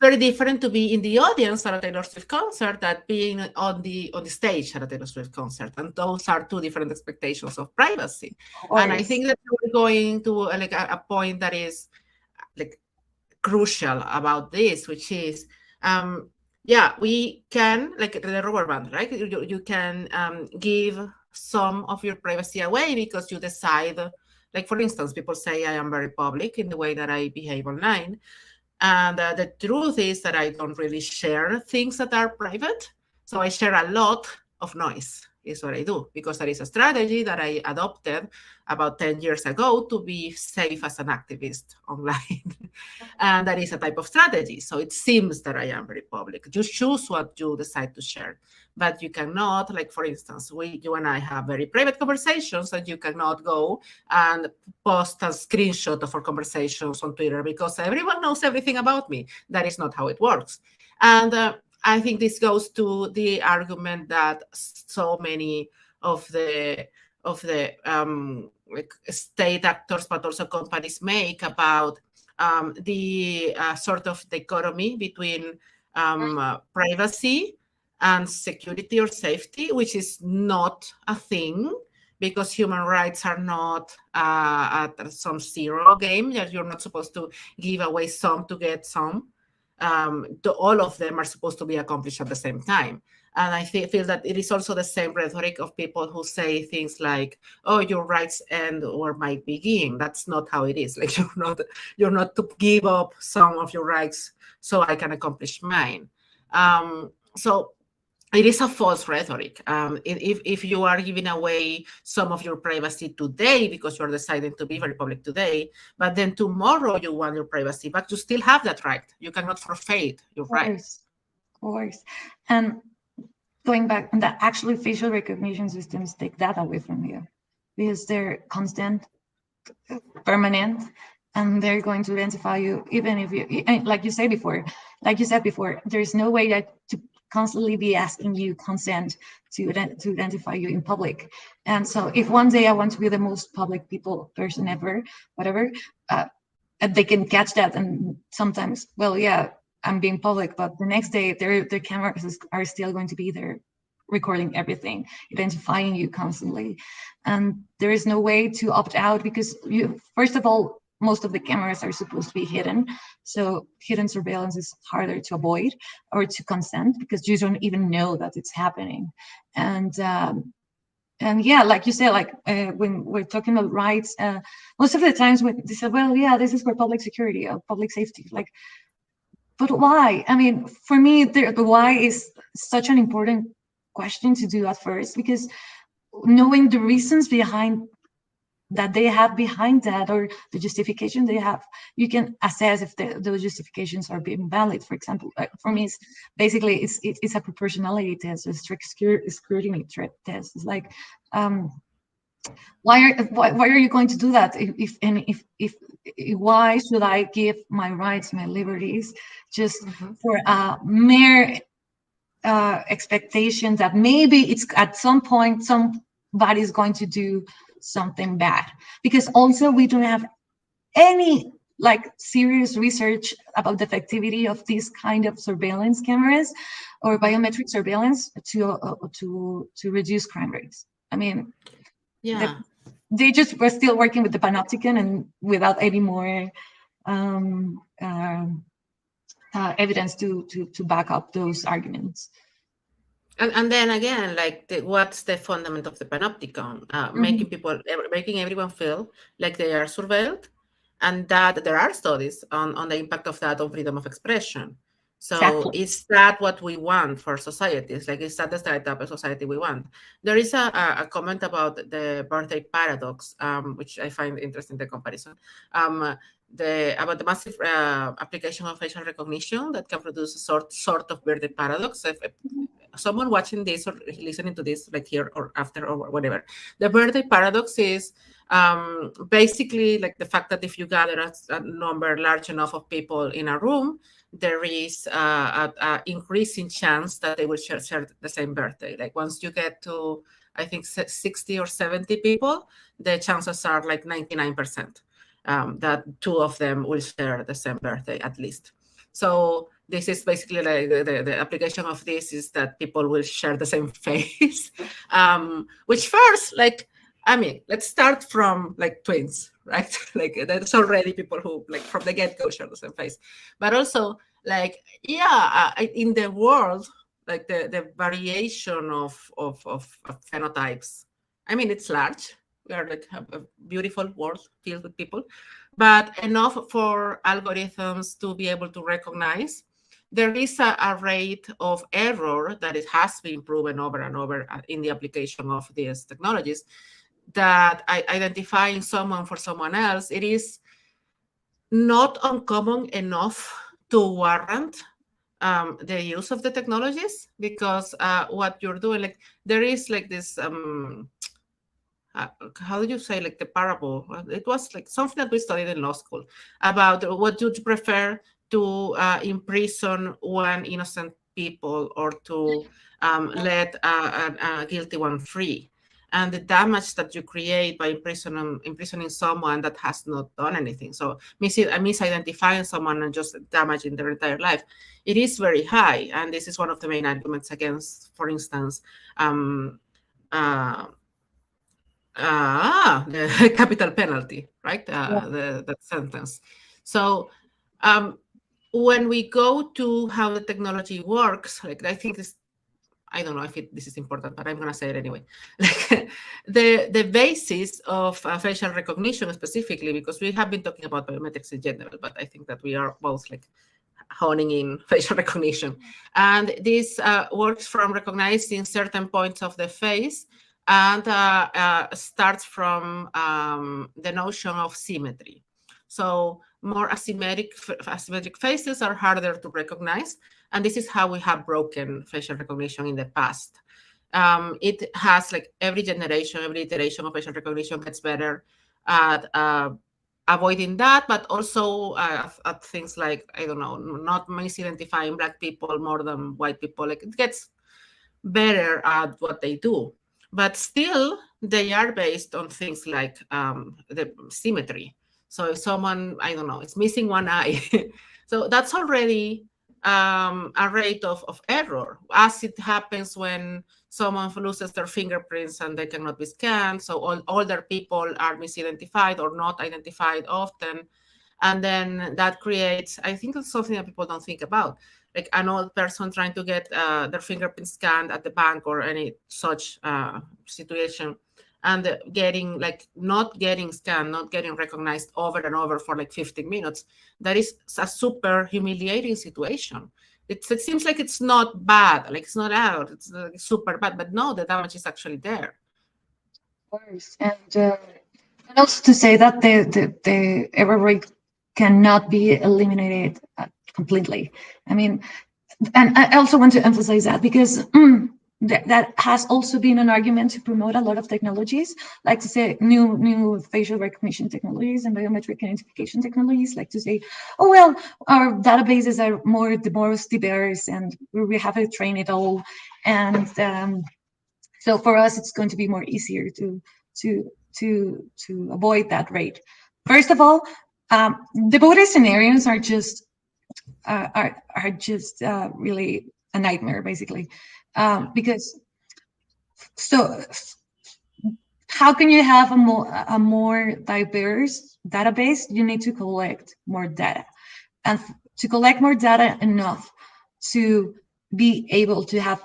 A: very different to be in the audience at a Taylor Swift concert than being on the stage at a Taylor Swift concert, and those are two different expectations of privacy.
B: Of
A: And I
B: course.
A: think that we're going to like a point that is like crucial about this, which is yeah, we can, like the rubber band, right? You can give some of your privacy away because you decide, like for instance, people say I am very public in the way that I behave online, and the truth is that I don't really share things that are private. So I share a lot of noise, is what I do, because that is a strategy that I adopted about 10 years ago to be safe as an activist online. And that is a type of strategy. So it seems that I am very public. You choose what you decide to share, but you cannot, like for instance, you and I have very private conversations, and you cannot go and post a screenshot of our conversations on Twitter because everyone knows everything about me. That is not how it works. And I think this goes to the argument that so many of the like state actors, but also companies make about the sort of dichotomy between privacy and security or safety, which is not a thing because human rights are not at some zero game. You're not supposed to give away some to get some. All of them are supposed to be accomplished at the same time. And I feel that it is also the same rhetoric of people who say things like, "Oh, your rights end or might begin." That's not how it is. Like you're not to give up some of your rights so I can accomplish mine. So it is a false rhetoric. If you are giving away some of your privacy today because you're deciding to be very public today, but then tomorrow you want your privacy back, you still have that right. You cannot forfeit your
B: Of
A: right.
B: course. Of course. And going back, and that actually facial recognition systems take that away from you because they're constant, permanent, and they're going to identify you even if you, like you said before, there's no way that to constantly be asking you consent to identify you in public. And so if one day I want to be the most public person ever, whatever, and they can catch that, and sometimes, well, yeah, I'm being public, but the next day their cameras are still going to be there recording everything, identifying you constantly. And there is no way to opt out because you, first of all, most of the cameras are supposed to be hidden. So hidden surveillance is harder to avoid or to consent because you don't even know that it's happening. And yeah, like you said, like when we're talking about rights, most of the times when they say, well, yeah, this is for public security or public safety, like, but why? I mean, for me, the why is such an important question to do at first, because knowing the reasons behind that they have behind that, or the justification they have, you can assess if those justifications are being valid. For example, for me, it's a proportionality test, a strict scrutiny test. It's like, why are you going to do that? If why should I give my rights, my liberties, just for a mere expectation that maybe it's at some point somebody's going to do something bad? Because also we don't have any like serious research about the effectivity of these kind of surveillance cameras or biometric surveillance to reduce crime rates. I mean,
A: Yeah.
B: they just were still working with the panopticon and without any more evidence to back up those arguments.
A: And then again, like what's the fundament of the panopticon?
B: Mhm.
A: Making everyone feel like they are surveilled, and that there are studies on the impact of that on freedom of expression. So
B: Exactly.
A: is that what we want for societies? Like, is that the type of society we want? There is a comment about the birthday paradox, which I find interesting, the comparison. about the massive application of facial recognition that can produce a sort of birthday paradox. If someone watching this or listening to this, like here or after or whatever, the birthday paradox is basically like the fact that if you gather a number large enough of people in a room, there is a increasing chance that they will share the same birthday. Like once you get to, I think, 60 or 70 people, the chances are like 99% that two of them will share the same birthday at least. So this is basically like the application of this is that people will share the same face, which first, like, I mean, let's start from like twins, right? Like that's already people who like from the get-go share the same face. But also like, yeah, in the world, like the variation of phenotypes, I mean, it's large. We are like a beautiful world filled with people, but enough for algorithms to be able to recognize. There is a rate of error that it has been proven over and over in the application of these technologies, that identifying someone for someone else, it is not uncommon enough to warrant the use of the technologies, because what you're doing, like there is like this how do you say, like the parable, it was like something that we studied in law school about what would you prefer to imprison one innocent people or to let a guilty one free, and the damage that you create by imprisoning someone that has not done anything. So misidentifying someone and just damaging their entire life, it is very high. And this is one of the main arguments against, for instance, uh, the capital penalty, right?
B: Yeah.
A: That sentence. So when we go to how the technology works, like I think this, I don't know if this is important, but I'm going to say it anyway. Like the basis of facial recognition specifically, because we have been talking about biometrics in general, but I think that we are both like honing in facial recognition. And this works from recognizing certain points of the face and starts from the notion of symmetry. So more asymmetric faces are harder to recognize. And this is how we have broken facial recognition in the past. It has like every generation, every iteration of facial recognition gets better at avoiding that, but also at things like, I don't know, not misidentifying Black people more than white people. Like it gets better at what they do. But still, they are based on things like the symmetry. So if someone, I don't know, is missing one eye, so that's already a rate of error, as it happens when someone loses their fingerprints and they cannot be scanned. So all older people are misidentified or not identified often. And then that creates, I think it's something that people don't think about, like an old person trying to get their fingerprint scanned at the bank or any such situation, and getting like not getting scanned, not getting recognized over and over for like 15 minutes. That is a super humiliating situation. It seems like it's not bad, like it's not out, it's super bad, but no, the damage is actually there.
B: Of course. And also to say that the error rate cannot be eliminated completely. I mean, and I also want to emphasize that because that has also been an argument to promote a lot of technologies, like to say new facial recognition technologies and biometric identification technologies, like to say, oh, well, our databases are more diverse and we have to train it all. And so for us, it's going to be more easier to avoid that rate. First of all, the voter scenarios are just really a nightmare, basically, because so how can you have a more diverse database? You need to collect more data, and to collect more data enough to be able to have,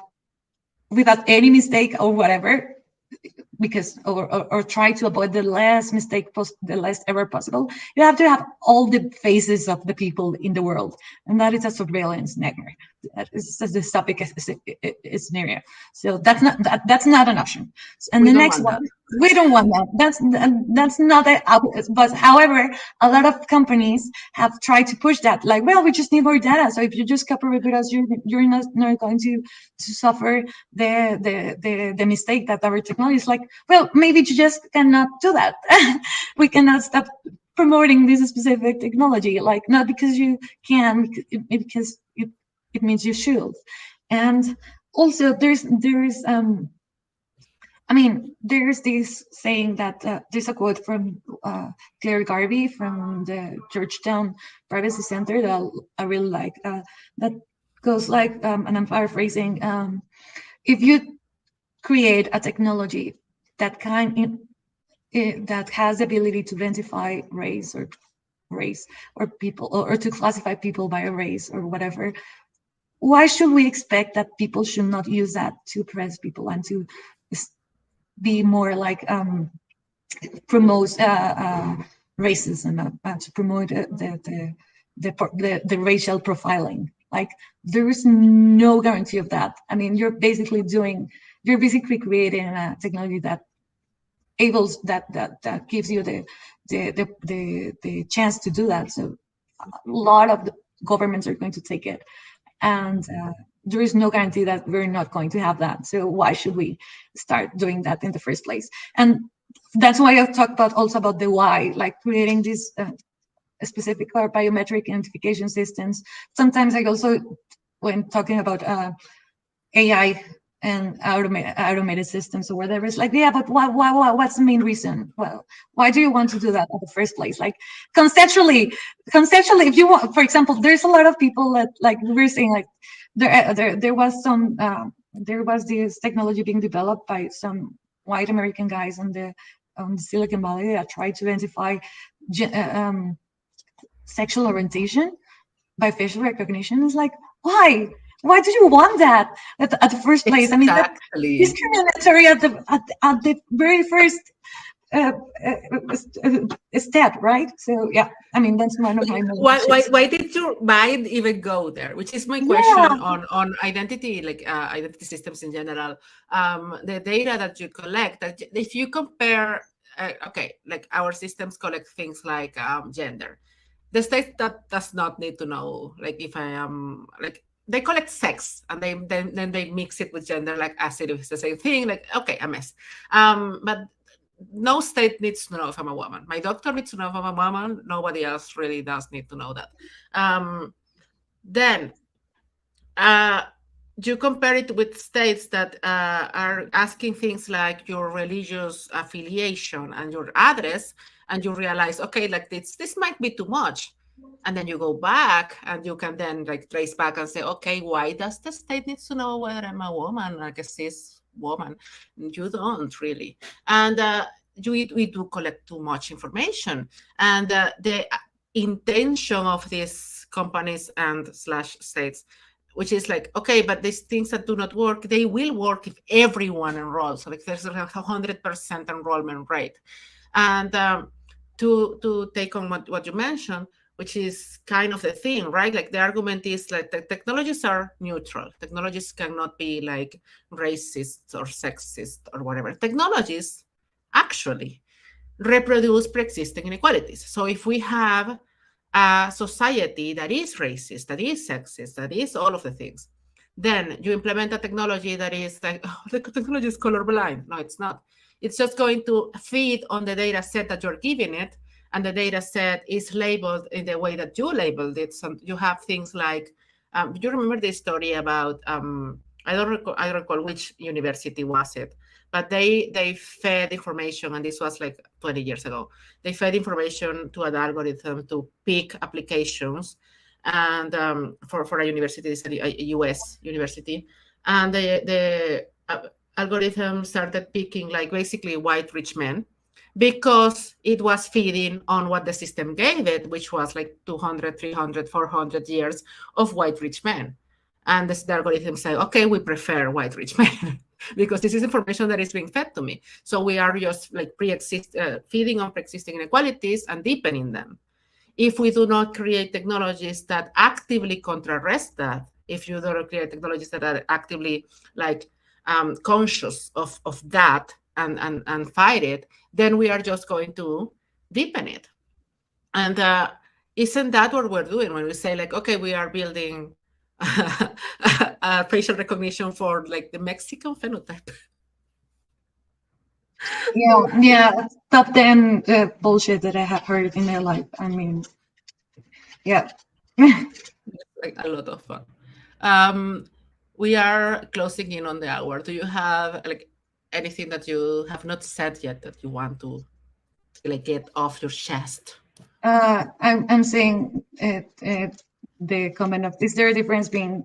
B: without any mistake or whatever, because or try to avoid the less the less error possible, you have to have all the faces of the people in the world, and that is a surveillance nightmare. it's a dystopic scenario. So that's not an option. And
A: We
B: the
A: don't
B: next
A: want
B: one,
A: that.
B: we don't want that. That's not a, but however, a lot of companies have tried to push that. Like, well, we just need more data. So if you just cooperate with us, you're not going to suffer the mistake that our technology is. Like, well, maybe you just cannot do that. We cannot stop promoting this specific technology, like not because you can, because it means you should. And also I mean, there's this saying that there's a quote from Claire Garvey from the Georgetown Privacy Center that I really like, that goes like, and I'm paraphrasing, if you create a technology that that has the ability to identify race or people, or to classify people by a race or whatever, why should we expect that people should not use that to oppress people and to be more like promote racism, to promote the racial profiling? Like, there is no guarantee of that. I mean, you're basically creating a technology that gives you the chance to do that. So a lot of the governments are going to take it, and there is no guarantee that we're not going to have that. So why should we start doing that in the first place? And that's why I've talked about the why, like creating these specific or biometric identification systems. Sometimes I also, when talking about AI and automated systems or whatever, it's like, yeah, but what's the main reason? Well, why do you want to do that in the first place? Like, conceptually, if you want, for example, there's a lot of people that, like we were saying, like there was this technology being developed by some white American guys on the Silicon Valley that tried to identify sexual orientation by facial recognition. Is like, why? Why do you want that at the first place? I mean, that's
A: Exactly.
B: discriminatory at the very first step, right? So yeah, I mean, that's one of my main issues.
A: Why did your mind even go there? Which is my
B: Yeah,
A: question on identity, like identity systems in general. The data that you collect, that if you compare, okay, like our systems collect things like gender. The state that does not need to know, like if I am like, they collect sex and then they mix it with gender, like as if it's the same thing. Like, okay, a mess. But no state needs to know if I'm a woman. My doctor needs to know if I'm a woman. Nobody else really does need to know that. Then you compare it with states that are asking things like your religious affiliation and your address, and you realize, okay, like this might be too much. And then you go back and you can then like trace back and say, okay, why does the state need to know whether I'm a woman, like a cis woman? You don't really. And we do collect too much information. And the intention of these companies and slash states, which is like, okay, but these things that do not work, they will work if everyone enrolls. So like there's like 100% enrollment rate. And to take on what you mentioned, which is kind of the thing, right? Like the argument is like the technologies are neutral. Technologies cannot be like racist or sexist or whatever. Technologies actually reproduce pre-existing inequalities. So if we have a society that is racist, that is sexist, that is all of the things, then you implement a technology that is like, oh, the technology is colorblind. No, it's not. It's just going to feed on the data set that you're giving it, and the data set is labeled in the way that you labeled it. So you have things like, you remember the story about, I don't recall which university was it, but they fed information, and this was like 20 years ago. They fed information to an algorithm to pick applications, and for a university, it's a US university, and the algorithm started picking like basically white rich men, because it was feeding on what the system gave it, which was like 200, 300, 400 years of white rich men. And the algorithm said, okay, we prefer white rich men because this is information that is being fed to me. So we are just like feeding on pre-existing inequalities and deepening them. If we do not create technologies that actively contrarrest that, if you don't create technologies that are actively like conscious of that and fight it, then we are just going to deepen it. And isn't that what we're doing when we say like, okay, we are building facial recognition for like the Mexican phenotype?
B: Yeah, yeah, top 10 bullshit that I have heard in my life. I mean, yeah.
A: Like a lot of fun. Um, we are closing in on the hour. Do you have like anything that you have not said yet that you want to like get off your chest?
B: I'm saying the comment of, is there a difference being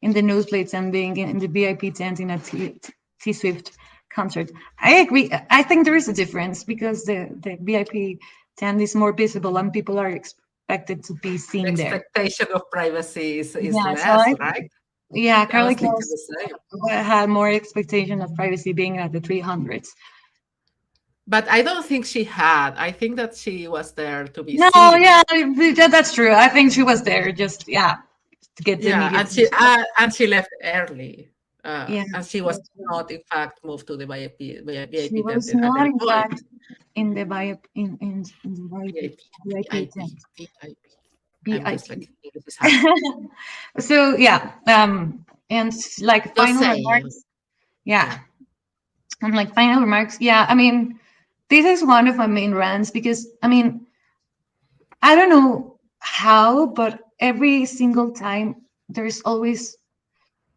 B: in the nosebleeds and being in the VIP tent in a T Swift concert? I agree. I think there is a difference because the VIP tent is more visible and people are expected to be
A: The
B: seen there.
A: expectation of privacy is
B: Yeah, so
A: less, right? I
B: Carly
A: was thinking
B: Kloss
A: the same.
B: had more expectation of privacy being at the 300s.
A: But I don't think she had. I think that she was there to be
B: No,
A: seen.
B: yeah, that's true. I think she was there just, yeah, to get the
A: Yeah,
B: media.
A: and she left early.
B: Yeah,
A: And she was
B: that's right.
A: not, in fact, moved to the
B: She
A: VIP tent
B: was
A: at
B: not,
A: any
B: in
A: point.
B: fact, in the in the
A: VIP,
B: VIP
A: VIP,
B: tent.
A: VIP. I'm just
B: VIP.
A: like, English is hard.
B: So yeah, and like
A: Just
B: final
A: saying.
B: remarks. Yeah,
A: Yeah.
B: I'm like final remarks. Yeah, I mean, this is one of my main rants because I mean, I don't know how, but every single time there's always,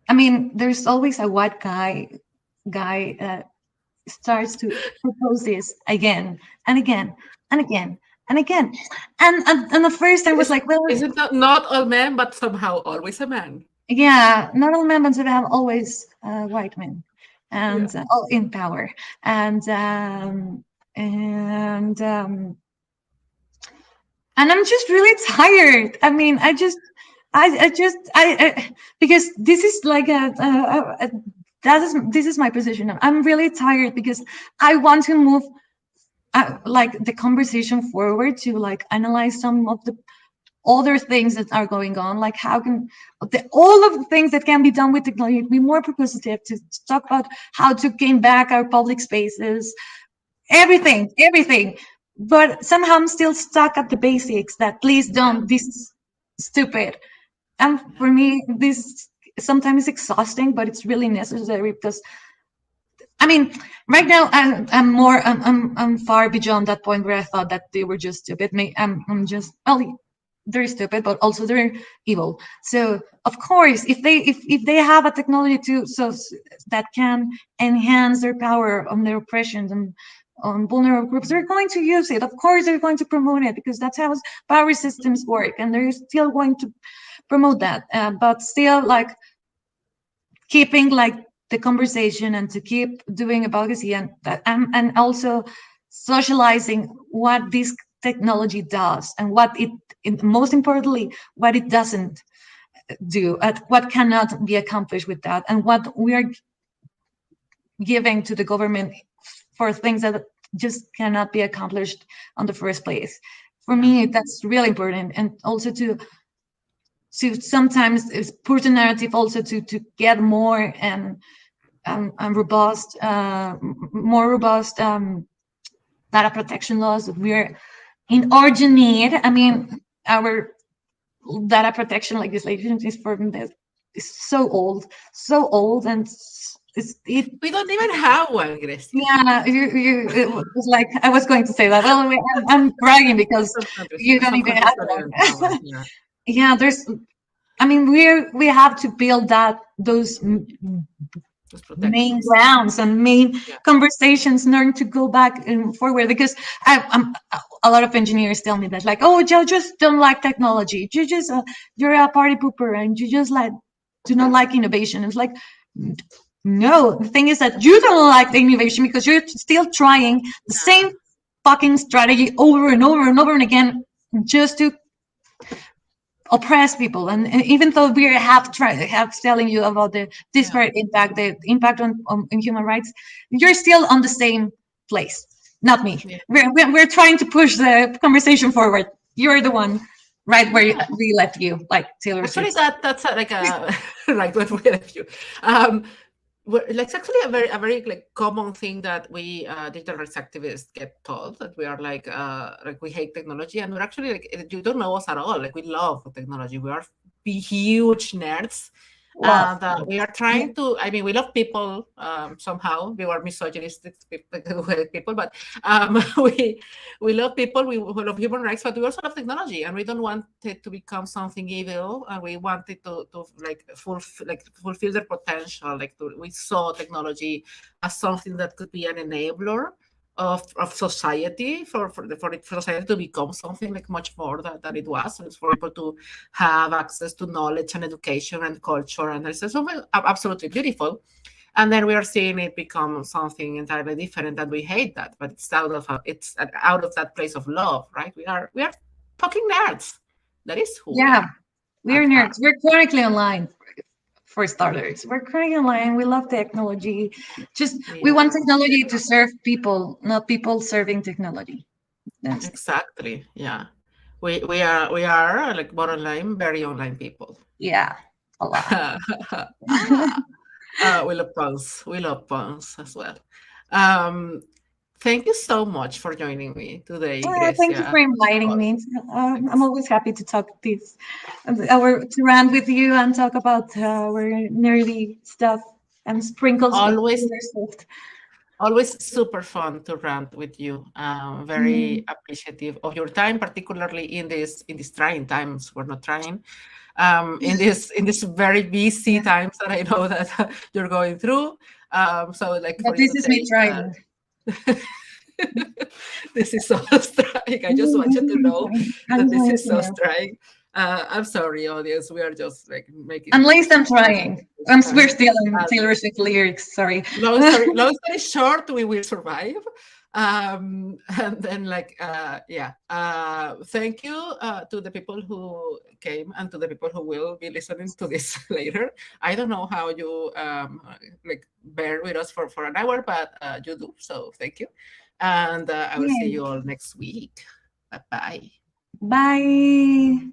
B: I mean, there's always a white guy starts to propose this again and again and again and again. And the first time was
A: Is,
B: like, well,
A: isn't that not all men, but somehow always a man?
B: yeah, not all men, but they have always white men
A: Yeah.
B: and all in power. And and um and I'm just really tired. I mean, I because this is like a that is this is my position. I'm really tired because I want to move like the conversation forward to like analyze some of the other things that are going on, like how can all of the things that can be done with technology be more propositive to talk about how to gain back our public spaces, everything. But somehow I'm still stuck at the basics that please
A: Yeah.
B: don't, this is stupid. And for me, this sometimes exhausting, but it's really necessary because I mean, right now I'm more I'm far beyond that point where I thought that they were just stupid. Me, I'm just well, they're stupid, but also they're evil. So of course, if they have a technology to that can enhance their power on their oppression and on vulnerable groups, they're going to use it. Of course, they're going to promote it because that's how power systems work, and they're still going to promote that. But still, like keeping like the conversation and to keep doing advocacy and that and also socializing what this technology does and what it most importantly what it doesn't do, at what cannot be accomplished with that, and what we are giving to the government for things that just cannot be accomplished on the first place. For
A: Yeah.
B: me, that's really important, and also to sometimes put a narrative also to get more and robust, more robust data protection laws. We're in urgent need. I mean, our data protection legislation is from this is so old, and it.
A: We don't even have one, Grecia.
B: Yeah, it was like I was going to say that. Well, I'm bragging because you don't
A: Some
B: even have
A: countries don't even have one.
B: one.
A: Yeah.
B: Yeah, there's. I mean, we have to build those
A: Those
B: main
A: protections.
B: grounds and main
A: Yeah.
B: conversations in order to go back and forward, because I'm a lot of engineers tell me that like, oh, you just don't like technology, you just you're a party pooper and you just like do not like innovation. It's like, no, the thing is that you don't like the innovation because you're still trying the same fucking strategy over and over and over and again just to oppress people. And even though we have telling you about the
A: Yeah.
B: disparate impact, the impact on human rights, you're still on the same place, not me.
A: Yeah.
B: We're trying to push the conversation forward. You're the one right where
A: Yeah.
B: we left you, like Taylor
A: Actually,
B: Swift.
A: that's like a like what we have you. Um, like it's actually a very like common thing that we digital rights activists get told, that we are like we hate technology, and we're actually like you don't know us at all. Like we love technology. We are huge nerds.
B: Love.
A: And we are
B: Yeah.
A: trying to, I mean, we love people somehow. We were misogynistic people, but we we love people, we love human rights, but we also love technology, and we don't want it to become something evil, and we want it to like fulfill their potential. We saw technology as something that could be an enabler of society, for society to become something like much more than it was. And it's for people to have access to knowledge and education and culture, and it's something absolutely beautiful. And then we are seeing it become something entirely different, and we hate that. But it's out of that place of love, right? We are talking nerds. That is who we
B: Yeah,
A: are
B: we're
A: at heart.
B: nerds. We're chronically online, for starters. We're chronically online. We love technology. Just we
A: Yeah,
B: want technology to serve people, not people serving technology. That's
A: exactly. Yeah, we are like bottom line, very online people.
B: yeah, a lot.
A: Ah, we love puns. We love puns as well. Um, Thank you so much for joining me today,
B: Thank you
A: Grecia.
B: for inviting me. I'm
A: Thanks.
B: always happy to talk this, to rant with you and talk about our nerdy stuff and sprinkles of
A: Always,
B: Taylor Swift.
A: always super fun to rant with you. Very
B: Mm,
A: appreciative of your time, particularly in these trying times. We're not trying. In this very busy
B: yeah,
A: times that I know that you're going through. So like
B: but
A: for you
B: this
A: to
B: is me
A: take
B: trying.
A: this is so strike. I just want you to know
B: I'm
A: that this
B: trying
A: is so
B: to.
A: strike. I'm sorry, audience. We are just like making
B: At least I'm
A: fun of
B: trying.
A: this
B: We're
A: time.
B: stealing
A: Uh,
B: Taylor Swift lyrics. Sorry.
A: long story short, we will survive. And then yeah. Thank you to the people who came and to the people who will be listening to this later. I don't know how you like bear with us for an hour, but you do. So thank you. And I will see
B: Yay.
A: you all next week. Bye bye.
B: Bye.